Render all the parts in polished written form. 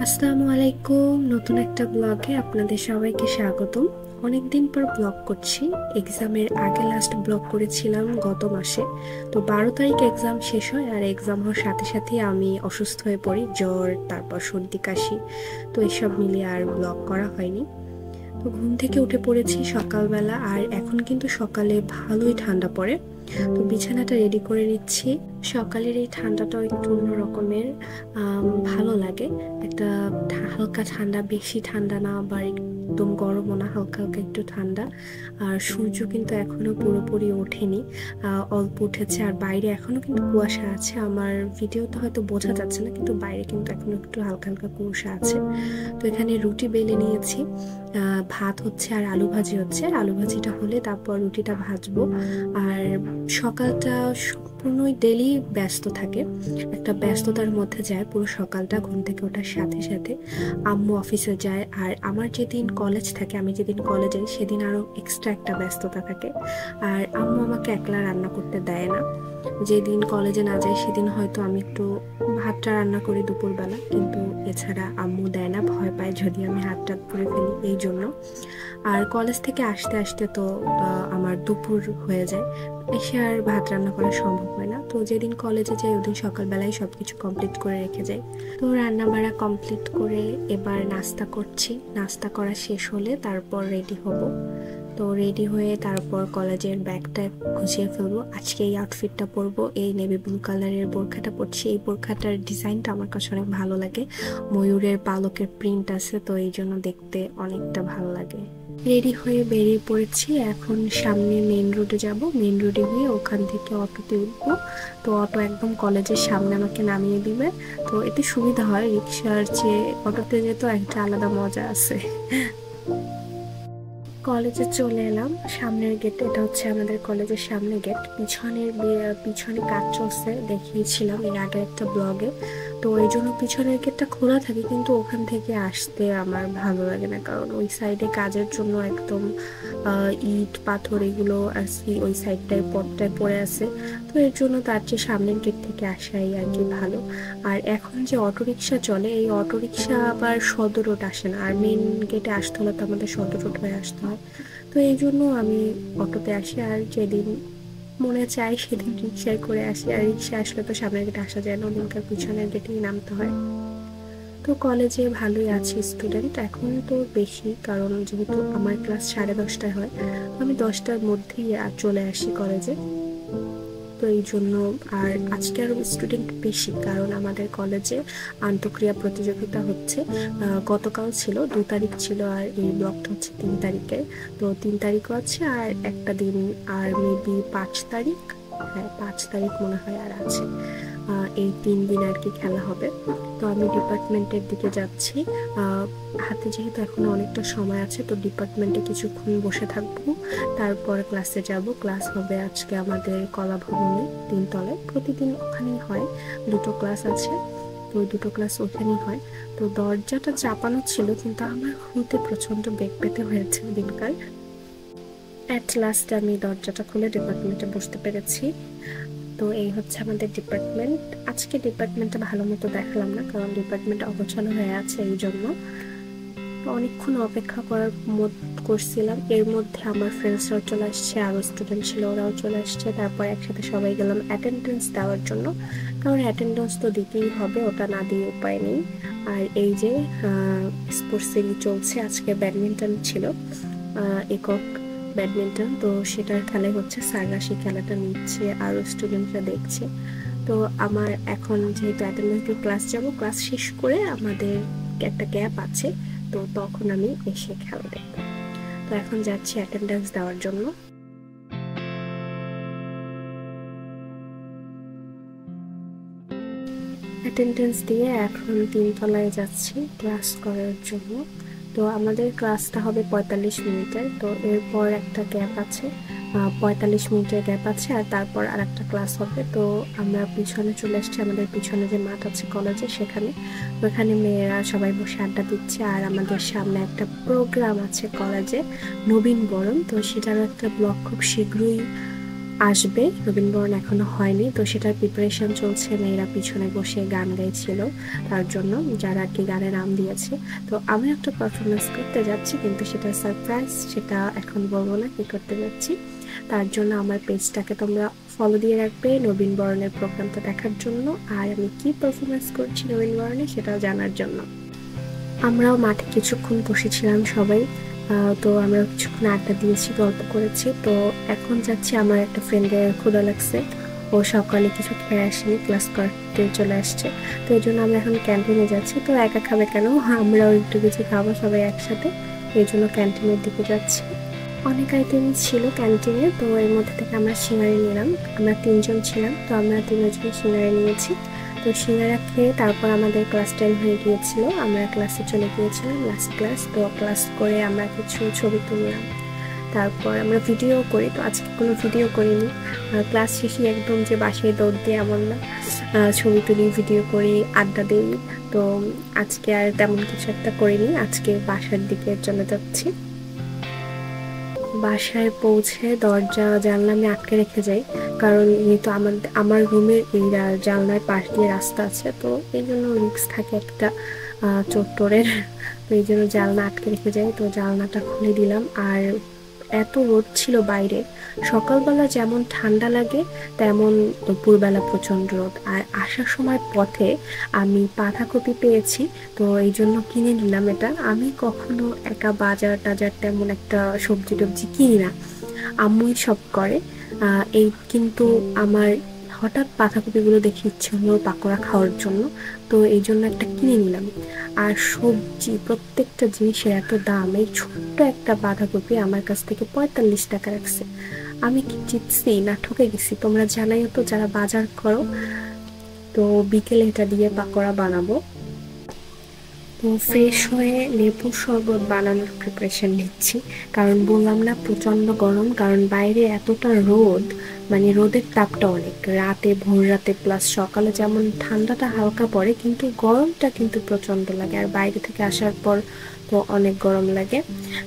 আসসালামু আলাইকুম। নতুন একটা ব্লগে আপনাদের সবাইকে স্বাগতম। অনেকদিন পর ব্লগ করছি। এক্সামের আগে লাস্ট ব্লগ করেছিলাম গত মাসে। তো 12 তারিখ এক্সাম শেষ হয়, আর এক্সাম হওয়ার সাথে সাথে আমি অসুস্থ হয়ে পড়ি, জ্বর, তারপর সর্দি কাশি। তো এসব মিলিয়ে আর ব্লগ করা হয়নি। তো ঘুম থেকে উঠে পড়েছি সকালবেলা, আর এখন কিন্তু সকালে ভালোই ঠান্ডা পড়ে। তো বিছানাটা রেডি করে নিচ্ছি। সকালের এই ঠান্ডাটাও একটু অন্য রকমের, ভালো লাগে। একটা হালকা ঠান্ডা, বেশি ঠান্ডা না আবার একদম গরমও না, হালকা হালকা একটু ঠান্ডা। আর সূর্য কিন্তু এখনো পুরোপুরি ওঠেনি, অল্প উঠেছে। আর বাইরে এখনো কিন্তু কুয়াশা আছে। আমার ভিডিওতে হয়তো বোঝা যাচ্ছে না, কিন্তু বাইরে কিন্তু এখনো একটু হালকা হালকা কুয়াশা আছে। তো এখানে রুটি বেলে নিয়েছি, ভাত হচ্ছে আর আলু ভাজি হচ্ছে। আলু ভাজিটা হলে তারপর রুটিটা ভাজবো। আর সকালটা সম্পূর্ণই ডেলি ব্যস্ত থাকে, একটা ব্যস্ততার মধ্যে যায় পুরো সকালটা। ঘুম থেকে ওঠার সাথে সাথে আম্মু অফিসে যায়, আর আমার যেদিন কলেজ থাকে, আমি যেদিন কলেজে যাই, সেদিন আরো এক্সট্রা একটা ব্যস্ততা থাকে। আর আম্মু আমাকে একলা রান্না করতে দেয় না। যেদিন কলেজে না যাই সেদিন হয়তো আমি একটু ভাতটা রান্না করি দুপুরবেলা, কিন্তু এছাড়া আম্মু দেয় না, ভয় পায় যদি আমি হাত টাত করে ফেলি, এই জন্য। আর কলেজ থেকে আসতে আসতে তো আমার দুপুর হয়ে যায়, এসে আর ভাত রান্না করা সম্ভব হয় না। তো যেদিন কলেজে যাই ওদিন সকালবেলায় সবকিছু কমপ্লিট করে রেখে যাই। তো রান্না বাড়া কমপ্লিট করে এবার নাস্তা করছি। নাস্তা করা শেষ হলে তারপর রেডি হব। তো রেডি হয়ে তারপর কলেজের ব্যাগটা গুছিয়ে ফেলবো। আজকে এই আউটফিটটা পরবো, এই নেভি ব্লু কালারের বোরখাটা পরছি। এই বোরখাটার ডিজাইনটা আমার কাছে অনেক ভালো লাগে, ময়ূরের পালকের প্রিন্ট আছে, তো এই জন্য দেখতে অনেকটা ভালো লাগে। রেডি হয়ে বেরিয়ে পড়েছি। এখন সামনে মেইন রোডে যাব। মেইন রোডে গিয়ে ওখান থেকে অটোতে উঠবো। তো অটো একদম কলেজের সামনে আমাকে নামিয়ে দিবে। তো এতে সুবিধা হয়, রিক্সার চেয়ে অটোতে যেতে একটা আলাদা মজা আছে। কলেজে চলে এলাম, সামনের গেট। এটা হচ্ছে আমাদের কলেজের সামনে গেট। পিছনে কাজ চলছে, দেখিয়েছিলাম এর আগে একটা ব্লগে। তো এই জন্য পিছনের গেটটা খোলা থাকে, কিন্তু ওখান থেকে আসতে আমার ভালো লাগে না, কারণ ওই সাইডে কাজের জন্য একদম ইট পাথর এগুলো আর কি ওই সাইডটায় পথটায় পড়ে আছে। তো এর জন্য তার চেয়ে সামনের গেট থেকে আসাই আর কি ভালো। আর এখন যে অটোরিকশা চলে, এই অটোরিকশা আবার সদর রোড আসে না, আর মেন গেটে আসতে হলে তো আমাদের সদর রোড হয়ে আসতে হয়। তো এই জন্য আমি অটোতে আসি, আর যেদিন মনে চাই সেদিন রিক্সায় করে আসি। আর রিক্সা আসলে তো সামনের গেটে আসা যায় না, ওদিনকার পিছনের গেটেই নামতে হয়। তো কলেজে ভালোই আছে স্টুডেন্ট, এখন তো বেশি, কারণ যেহেতু আমার ক্লাস 10:30টায় হয়, আমি 10টার মধ্যেই চলে আসি কলেজে। তো এই জন্য আর আজকে আরও স্টুডেন্ট বেশি, কারণ আমাদের কলেজে আন্তঃক্রিয়া প্রতিযোগিতা হচ্ছে। গতকাল ছিল 2 তারিখ ছিল, আর এই ব্লকটা হচ্ছে 3 তারিখে। তো 3 তারিখও আছে, আর একটা দিন আর মেবি 5 তারিখ, হ্যাঁ 5 তারিখ মনে হয় আর আছে। এই 3 দিন আর কি খেলা হবে। তো আমি ডিপার্টমেন্টের দিকে যাচ্ছি। হাতে যেহেতু এখনো অনেকটা সময় আছে, তো ডিপার্টমেন্টে কিছুক্ষণ বসে থাকবো, তারপর ক্লাসে যাব। ক্লাস হবে আজকে আমাদের কলা ভবনে 3 তলায়, প্রতিদিন ওখানেই হয়। 2টো ক্লাস আছে, তো 2টো ক্লাস ওখানেই হয়। তো দরজাটা চাপানো ছিল, কিন্তু আমার হতে প্রচন্ড বেগ পেতে হয়েছে দিনকার। অ্যাট লাস্ট আমি দরজাটা খুলে ডিপার্টমেন্টে বসতে পেরেছি। তো এই হচ্ছে আমাদের ডিপার্টমেন্ট। আজকে ডিপার্টমেন্টটা ভালো মতো দেখালাম না, কারণ ডিপার্টমেন্ট অগোছালো হয়ে আছে, এই জন্য অনেকক্ষণ অপেক্ষা করছিলাম। এর মধ্যে আমার ফ্রেন্ডসরাও চলে আসছে, আরও স্টুডেন্ট ছিল, ওরাও চলে আসছে। তারপর একসাথে সবাই গেলাম অ্যাটেন্ডেন্স দেওয়ার জন্য, কারণ অ্যাটেন্ডেন্স তো দিতেই হবে, ওটা না দিয়ে উপায় নেই। আর এই যে স্পোর্টস সিরি চলছে, আজকে ব্যাডমিন্টন ছিল, একক ব্যাডমিন্টন। তো সেটার খেলায় হচ্ছে, স্যাররা সেই খেলাটা নিচ্ছে, আরও স্টুডেন্টরা দেখছে। তো আমার এখন যেহেতু অ্যাটেন্ডেন্স দিয়ে ক্লাস যাব, ক্লাস শেষ করে আমাদের একটা গ্যাপ আছে, তো তখন আমি এসে খেলা দেখব। তো এখন যাচ্ছি অ্যাটেন্ডেন্স দেওয়ার জন্য। অ্যাটেন্ডেন্স দিয়ে এখন 3 তলায় যাচ্ছি ক্লাস করার জন্য। তো আমাদের ক্লাসটা হবে 45 মিনিটের, তো এরপর একটা গ্যাপ আছে, 45 মিনিটের গ্যাপ আছে, আর তারপর আর একটা ক্লাস হবে। তো আমরা পিছনে চলে আসছি, আমাদের পিছনে যে মাঠ আছে কলেজে, সেখানে। ওখানে মেয়েরা সবাই বসে আড্ডা দিচ্ছে, আর আমাদের সামনে একটা প্রোগ্রাম আছে কলেজে, নবীন বরণ। তো সেটারও একটা ব্লগ খুব শীঘ্রই আসবে, নবীনবরণ এখনো হয়নি, তো সেটার প্রিপারেশন চলছে। মেয়েরা পিছনে বসে গান গাইছিল তার জন্য, যারা আর কি গানে নাম দিয়েছে। তো আমি একটা পারফরমেন্স করতে যাচ্ছি, কিন্তু সেটা সারপ্রাইজ, সেটা এখন বলবো না কি করতে যাচ্ছি। তার জন্য আমার পেজটাকে তোমরা ফলো দিয়ে রাখবে নবীনবরণের প্রোগ্রামটা দেখার জন্য, আর আমি কি পারফরমেন্স করছি নবীনবরণে সেটাও জানার জন্য। আমরাও মাঠে কিছুক্ষণ বসেছিলাম সবাই, তো আমরা কিছুক্ষণ আড্ডা দিয়েছি, গল্প করেছি। তো এখন যাচ্ছি, আমার একটা ফ্রেন্ডের ক্ষুধা লাগছে, ও সকালে কিছু খেয়ে আসেনি, ক্লাস করতে চলে আসছে, তো এই জন্য আমরা এখন ক্যান্টিনে যাচ্ছি। তো একা খাবে কেন, আমরাও একটু কিছু খাবো সবাই একসাথে, এই জন্য ক্যান্টিনের দিকে যাচ্ছি। অনেক আইটেম ছিল ক্যান্টিনে, তো এর মধ্যে থেকে আমরা সিঙ্গারি নিলাম। আমরা 3জন ছিলাম, তো আমরা 3জন সিঙ্গারি নিয়েছি। তো সিঙ্গারা খেয়ে তারপর আমাদের ক্লাস 10 হয়ে গিয়েছিল, আমরা ক্লাসে চলে গিয়েছিলাম, লাস্ট ক্লাস। তো ক্লাস করে আমরা কিছু ছবি তুললাম, তারপর আমরা ভিডিও করি। তো আজকে কোনো ভিডিও করিনি, ক্লাস শেষে একদম যে বাসায় দৌড় দিয়ে এমন না, ছবি তুলি, ভিডিও করি, আড্ডা দিই। তো আজকে আর তেমন কিছু একটা করিনি, আজকে বাসার দিকে চলে যাচ্ছি। বাসায় পৌঁছে দরজা জানলা আমি আটকে রেখে যাই, কারণ যেহেতু আমার রুমের এই জানলার পাশ দিয়ে রাস্তা আছে, তো এই জন্য রিস্ক থাকে একটা চোরের। তো এই জন্য জানলা আটকে রেখে যাই। তো জানলাটা খুলে দিলাম, আর এত রোদ ছিল বাইরে, সকালবেলা যেমন ঠান্ডা লাগে তেমন দুপুরবেলা প্রচণ্ড রোদ। আর আসার সময় পথে আমি বাঁধাকপি পেয়েছি, তো এই জন্য কিনে নিলাম এটা। আমি কখনো একা বাজার টাজার তেমন একটা সবজি টবজি কিনি না, আম্মুই সব করে। এই কিন্তু আমার হঠাৎ বাঁধাকপিগুলো দেখে ইচ্ছে হলো পাকোড়া খাওয়ার জন্য, তো এই জন্য একটা কিনে নিলাম। আর সবজি প্রত্যেকটা জিনিসের এত দাম, এই ছোট্ট একটা বাঁধাকপি আমার কাছ থেকে 45 টাকা রাখছে। আমি কি জিতছি না ঠকে গেছি তোমরা জানাইও তো যারা বাজার করো। তো বিকেলে এটা দিয়ে পাকোড়া বানাবো। তো ফ্রেশ হয়ে লেবুর শরবত বানানোর প্রিপারেশন নিচ্ছি, কারণ বললাম না প্রচণ্ড গরম, কারণ বাইরে এতটা রোদ, মানে রোদের তাপটা অনেক, রাতে ভোর রাতে প্লাস সকালে যেমন ঠান্ডাটা হালকা পড়ে, কিন্তু গরমটা কিন্তু প্রচণ্ড লাগে, আর বাইরে থেকে আসার পর তো অনেক গরম লাগে।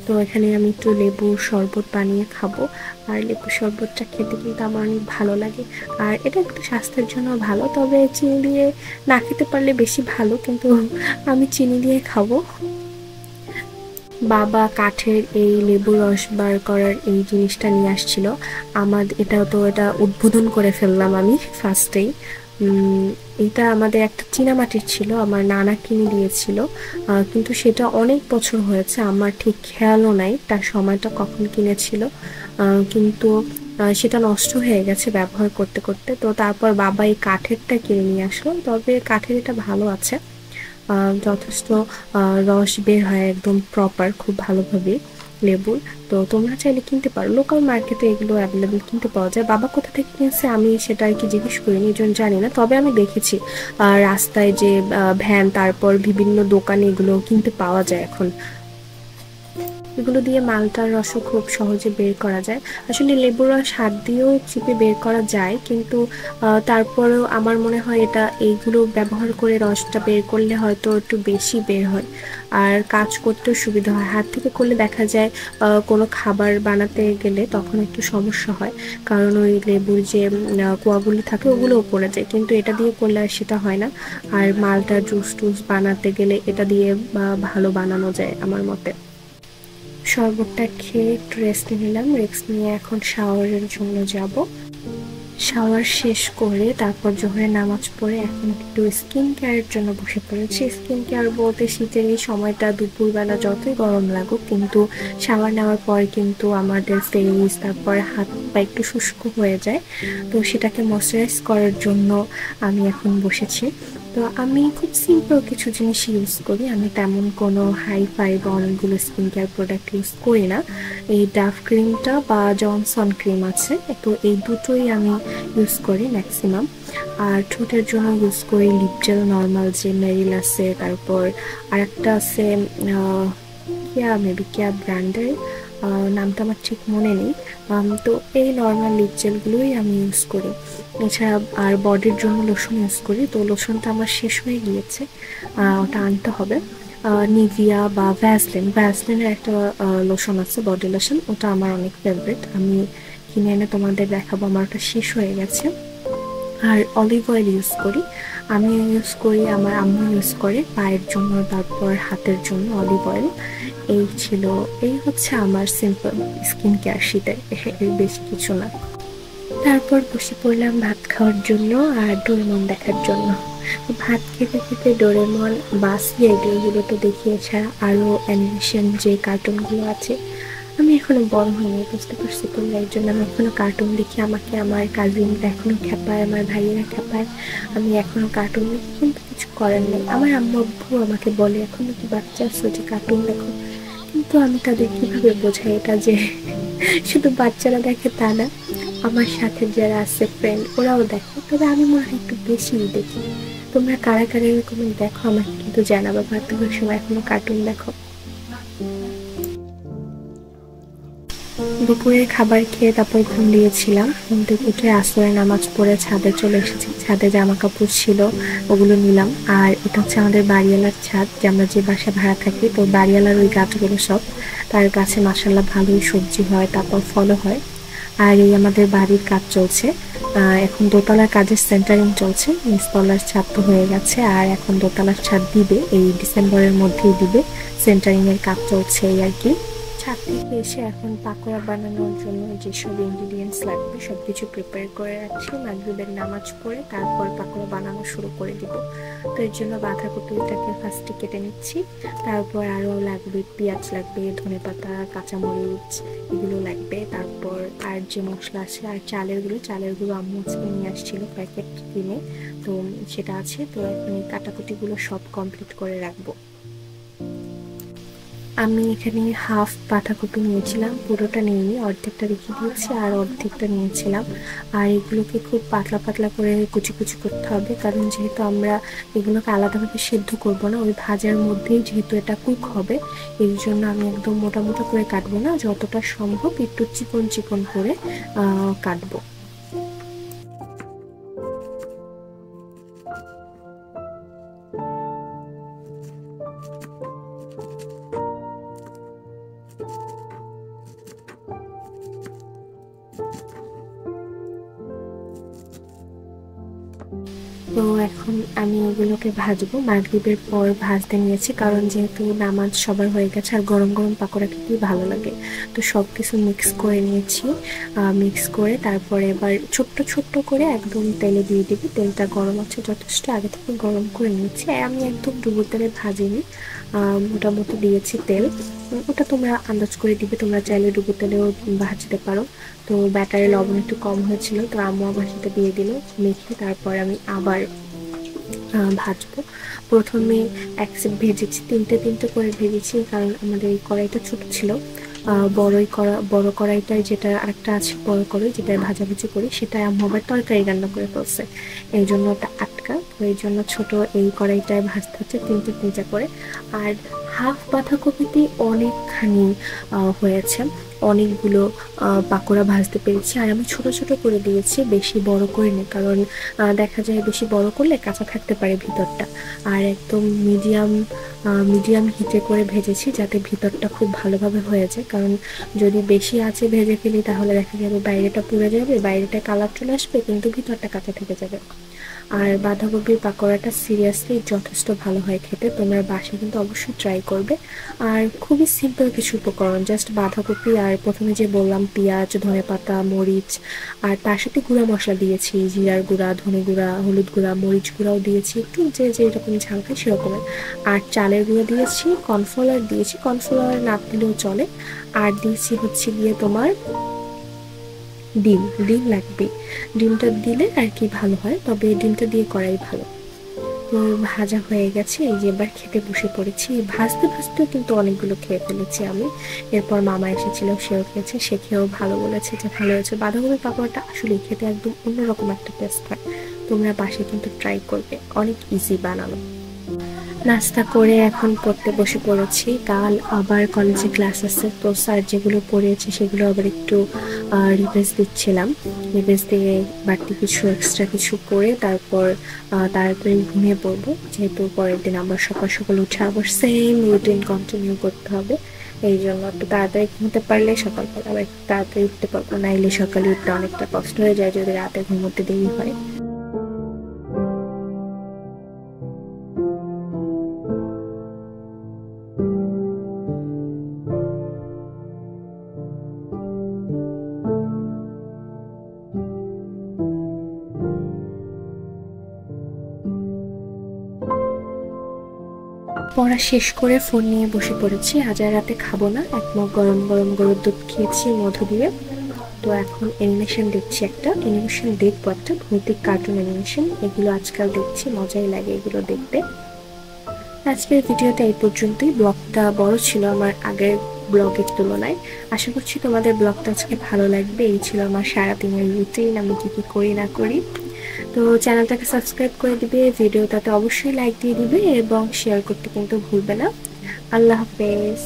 তো এখানে আমি একটু লেবুর শরবত বানিয়ে খাবো, আর লেবুর শরবতটা খেতে কিন্তু আমার অনেক ভালো লাগে, আর এটা একটু স্বাস্থ্যের জন্য ভালো, তবে চিনি দিয়ে না খেতে পারলে বেশি ভালো, কিন্তু আমি চিনি দিয়ে খাবো। বাবা কাঠের এই লেবু রস বার করার এই জিনিসটা নিয়ে আসছিল, এটা উদ্বোধন করে ফেললাম আমি ফার্স্টেই। এটা আমাদের একটা চীনামাটির ছিল, আমার নানা কিনে দিয়েছিল, কিন্তু সেটা অনেক বছর হয়েছে, আমার ঠিক খেয়ালও নাই তার সময়টা কখন কিনেছিল, কিন্তু সেটা নষ্ট হয়ে গেছে ব্যবহার করতে করতে। তো তারপর বাবা এই কাঠেরটা কিনে নিয়ে আসলো, তবে কাঠের এটা ভালো আছে, যথেষ্ট রস বের হয় একদম প্রপার, খুব ভালোভাবে লেবুর। তো তোমরা চাইলে কিনতে পারো, লোকাল মার্কেটে এগুলো অ্যাভেলেবেল কিনতে পাওয়া যায়। বাবা কোথা থেকে কিনছে আমি সেটা আর কি জিজ্ঞেস করিনি, এই জন্য জানি না, তবে আমি দেখেছি রাস্তায় যে ভ্যান, তারপর বিভিন্ন দোকানে এগুলো কিনতে পাওয়া যায় এখন। এগুলো দিয়ে মালটার রসও খুব সহজে বের করা যায়। আসলে লেবুর রস হাত দিয়েও চিপে বের করা যায়, কিন্তু তারপরেও আমার মনে হয় এইগুলো ব্যবহার করে রসটা বের করলে হয়তো একটু বেশি বের হয়, আর কাজ করতেও সুবিধা হয়। হাত থেকে করলে দেখা যায় কোনো খাবার বানাতে গেলে তখন একটু সমস্যা হয়, কারণ ওই লেবুর যে কোয়াগুলি থাকে ওগুলোও পড়ে যায়, কিন্তু এটা দিয়ে করলে আর সেটা হয় না। আর মালটা জুস টুস বানাতে গেলে এটা দিয়ে ভালো বানানো যায় আমার মতে। শরবতটা খেয়ে একটু রেস্ট নিলাম, রেস্ট নিয়ে এখন শাওয়ারের জন্য যাব। শাওয়ার শেষ করে তারপর জোহরের নামাজ পড়ে এখন একটু স্কিন কেয়ারের জন্য বসে পড়েছি। স্কিন কেয়ার বলতে শীতের এই সময়টা দুপুরবেলা যতই গরম লাগুক, কিন্তু শাওয়ার নেওয়ার পর কিন্তু আমাদের ফেস তারপর হাত পা একটু শুষ্ক হয়ে যায়, তো সেটাকে ময়শ্চারাইজ করার জন্য আমি এখন বসেছি। তো আমি খুব সিম্পল কিছু জিনিস ইউজ করি, আমি তেমন কোনো হাই ফাই বা অনেকগুলো স্কিন কেয়ার প্রোডাক্ট ইউজ করি না। এই ডাভ ক্রিমটা বা জনসন ক্রিম আছে, তো এই দুটোই আমি ইউজ করি ম্যাক্সিমাম। আর ঠোঁটের জন্য ইউজ করি লিপ জেল নর্মাল, যে মেরিল আছে, তারপর আরেকটা আছে কেয়া ব্র্যান্ডের, নামটা আমার ঠিক মনে নেই। তো এই নর্মাল লিপ জেলগুলোই আমি ইউজ করি। এছাড়া আর বডির জন্য লোশন ইউজ করি, তো লোশনটা আমার শেষ হয়ে গিয়েছে, ওটা আনতে হবে। নিভিয়া বা ভ্যাসলিনের একটা লোশন আছে, বডি লোশন, ওটা আমার অনেক ফেভারিট, আমি কিনে এনে তোমাদের দেখাবো। আমার ওটা শেষ হয়ে গেছে। আর অলিভ অয়েল ইউজ করি, আমি ইউজ করি, আমার আম্মু ইউজ করে পায়ের জন্য, তারপর হাতের জন্য অলিভ অয়েল। এই হচ্ছে আমার সিম্পল স্কিন কেয়ার শীতে, এর বেশি কিছু না। তারপর বসে পড়লাম ভাত খাওয়ার জন্য আর ডোরেমন দেখার জন্য। ভাত খেতে খেতে ডোরেমন বা সিআইডি এগুলো তো দেখি, এছাড়া আরও অ্যানিমেশন যে কার্টুনগুলো আছে। আমি এখনো বড় হইনি, বুঝতে পারছি তোমরা, এর জন্য আমি এখনো কার্টুন দেখি। আমাকে আমার কাজিনরা এখনো খেপায়, আমার ভাইয়েরা খেপায়, আমি এখনো কার্টুন দেখি, কিন্তু কিছু করার নেই। আমার আম্মু আব্বু আমাকে বলে এখনো কি বাচ্চা আছো যে কার্টুন দেখো, কিন্তু আমি তাদের কিভাবে বোঝাই এটা যে শুধু বাচ্চারা দেখে তা না, আমার সাথে যারা আছে ফ্রেন্ড ওরাও দেখে, তবে আমি মনে হয় একটু বেশিই দেখি। তোমরা কারা কারা এরকম দেখো আমাকে কিন্তু জানাবে, বা তোমার সময় এখনো কার্টুন দেখো। দুপুরের খাবার খেয়ে তারপর ঘুম দিয়েছিলাম। ঘুম থেকে উঠে আসরের নামাজ পড়ে ছাদে চলে এসেছি। ছাদে জামা কাপড় ছিল, ওগুলো নিলাম। আর এটা হচ্ছে আমাদের বাড়িওয়ালার ছাদ, যে আমরা যে বাসায় ভাড়া থাকি, তো বাড়িওয়ালার ওই গাছগুলো সব, তার গাছে মাশাআল্লাহ ভালোই সবজি হয়, তারপর ফলও হয়। আর এই আমাদের বাড়ির কাজ চলছে, এখন দোতলার কাজের সেন্টারিং চলছে। নিচতলার ছাদ তো হয়ে গেছে, আর এখন দোতলার ছাদ দিবে, এই ডিসেম্বরের মধ্যেই দিবে। সেন্টারিং এর কাজ চলছে এই আর কি। ছাদ থেকে এসে এখন পাকোড়া বানানোর জন্য যেসব ইনগ্রিডিয়েন্টস লাগবে সবকিছু প্রিপেয়ার করে রাখছি। মাগরিবের নামাজ পড়ে তারপর পাকোড়া বানানো শুরু করে দিব। তো এর জন্য বাঁধাকপিটাকে ফার্স্টে কেটে নিচ্ছি। তারপর আরও লাগবে পেঁয়াজ, লাগবে ধনেপাতা, কাঁচামরিচ, এগুলো লাগবে। তারপর আর যে মশলা আছে, আর চালের গুঁড়ো আম্মু আজকে নিয়ে আসছিল প্যাকেট কিনে, তো সেটা আছে। তো এখন এই কাটাকুটিগুলো সব কমপ্লিট করে রাখবো। আমি এখানে হাফ বাঁধাকপি নিয়েছিলাম, পুরোটা নিইনি, অর্ধেকটা রেখে দিয়েছি আর অর্ধেকটা নিয়েছিলাম। আর এগুলোকে খুব পাতলা পাতলা করে কুচি কুচি করতে হবে, কারণ যেহেতু আমরা এগুলোকে আলাদাভাবে সেদ্ধ করব না, ওই ভাজার মধ্যেই যেহেতু এটা কুক হবে, এই জন্য আমি একদম মোটা মোটা করে কাটবো না, যতটা সম্ভব একটু চিকন চিকন করে কাটবো। তো এখন আমি এগুলোকে ভাজবো, মাগরিবের পর ভাজতে নিয়েছি, কারণ যেহেতু নামাজ সবার হয়ে গেছে আর গরম গরম পাকোড়া খেতেই ভালো লাগে। তো সব কিছু মিক্স করে নিয়েছি, মিক্স করে তারপরে এবার ছোট্ট ছোট্ট করে একদম তেলে দিয়ে দিবি। তেলটা গরম আছে যথেষ্ট, আগে থেকে গরম করে নিয়েছি। আমি একদম ডুবো তেলে ভাজিনি, মোটামুটি দিয়েছি তেল, ওটা তোমরা আন্দাজ করে দিবে। তোমরা চাইলে ডুবো তেলেও ভাজতে পারো। তো ব্যাটারে লবণ একটু কম হয়েছিল, তো আম্মু আবার সেটা দিয়ে দিল মেখে। তারপর আমি আবার ভাজবো। প্রথমে এক সেট ভেজেছি, তিনটে তিনটে করে ভেজেছি, কারণ আমাদের এই কড়াইটা ছোট ছিল। বড় কড়াইটায় যেটা আরেকটা আছে বড় কড়াই, যেটা ভাজাভুজি করি, সেটাই আম্মু আবার তরকারি রান্না করে ফেলছে, এই জন্য ওটা আটকা। তো এই জন্য ছোট এই কড়াইটায় ভাজতে হচ্ছে তিনটে তিনটে করে। আর হাফ বাঁধাকপিতে অনেকখানি হয়েছে, অনেকগুলো পাকোড়া ভাজতে পেরেছি। আর আমি ছোট ছোট করে দিয়েছি, বেশি বড় করে নিই, কারণ দেখা যায় বেশি বড় করলে কাঁচা থাকতে পারে ভিতরটা। আর একদম মিডিয়াম হিটে করে ভেজেছি, যাতে ভিতরটা খুব ভালোভাবে হয়ে যায়, কারণ যদি বেশি আঁচে ভেজে ফেলি তাহলে দেখা যাবে বাইরেটা পুড়ে যাবে, বাইরেটা কালার চলে আসবে, কিন্তু ভিতরটা কাঁচা থেকে যাবে। আর বাঁধাকপির পাকোড়াটা সিরিয়াসলি যথেষ্ট ভালো হয় খেতে, তোমরা বাসায় কিন্তু অবশ্যই ট্রাই করবে। আর খুবই সিম্পল কিছু উপকরণ, জাস্ট বাঁধাকপি আর প্রথমে যে বললাম পেঁয়াজ, ধনেপাতা, মরিচ, আর তার সাথে গুঁড়া মশলা দিয়েছি, জিরার গুঁড়া, ধনে গুঁড়া, হলুদ গুঁড়া, মরিচ গুঁড়াও দিয়েছি একটু, যে যেরকম ঝাল খায় সেরকমের। আর চালের গুঁড়ো দিয়েছি, কর্নফ্লাওয়ার দিয়েছি, কর্নফ্লাওয়ার না দিলেও চলে। আর দিয়েছি হচ্ছে গিয়ে তোমার ডিম লাগবে, ডিমটা দিলে আর কি ভালো হয়, তবে ডিমটা দিয়ে করাই ভালো। তো ভাজা হয়ে গেছে, এই যে এবার খেতে বসে পড়েছি। ভাজতে ভাজতেও কিন্তু অনেকগুলো খেয়ে ফেলেছি আমি। এরপর মামা এসেছিল, সেও খেয়েছে, সে খেয়েও ভালো বলেছে যে ভালো হয়েছে। বাঁধাকপির পাকোড়াটা আসলে খেতে একদম অন্যরকম একটা টেস্ট হয়, তোমরা বাসায় কিন্তু ট্রাই করবে, অনেক ইজি বানানো। নাস্তা করে এখন পড়তে বসে পড়েছি, কাল আবার কলেজে ক্লাস আছে, তো স্যার যেগুলো পড়িয়েছে সেগুলো আবার একটু রিভাইজ দিচ্ছিলাম। রিভাইজ দিয়ে বাড়তি কিছু এক্সট্রা কিছু করে তারপর তাড়াতাড়ি ঘুমিয়ে পড়বো, যেহেতু পরের দিন আবার সকাল সকাল উঠে আবার সেম রুটিন কন্টিনিউ করতে হবে। এই জন্য একটু তাড়াতাড়ি ঘুমোতে পারলে সকালবেলা আবার একটু তাড়াতাড়ি উঠতে পারবো, নাইলে সকালে উঠতে অনেকটা কষ্ট হয়ে যায় যদি রাতে ঘুমোতে দেরি হয়। পড়া শেষ করে ফোন নিয়ে বসে পড়েছি। আজ আর রাতে খাবো না, এক মগ গরম গরম গরুর দুধ খেয়েছি মধু দিয়ে। তো এখন অ্যানিমেশন দেখছি, একটা অ্যানিমেশন দেখবো, একটা ভৌতিক কার্টুন অ্যানিমেশন। এগুলো আজকাল দেখছি, মজাই লাগে এগুলো দেখতে। আজকের ভিডিওটা এই পর্যন্তই। ব্লগটা বড় ছিল আমার আগের ব্লগের তুলনায়। আশা করছি তোমাদের ব্লগটা আজকে ভালো লাগবে। এই ছিল আমার সারাদিনের রুটিন, আমি কি কি করি না করি। তো চ্যানেলটাকে সাবস্ক্রাইব করে দিবে, ভিডিওটাতে অবশ্যই লাইক দিয়ে দিবে এবং শেয়ার করতে কিন্তু ভুলবে না। আল্লাহ হাফেজ।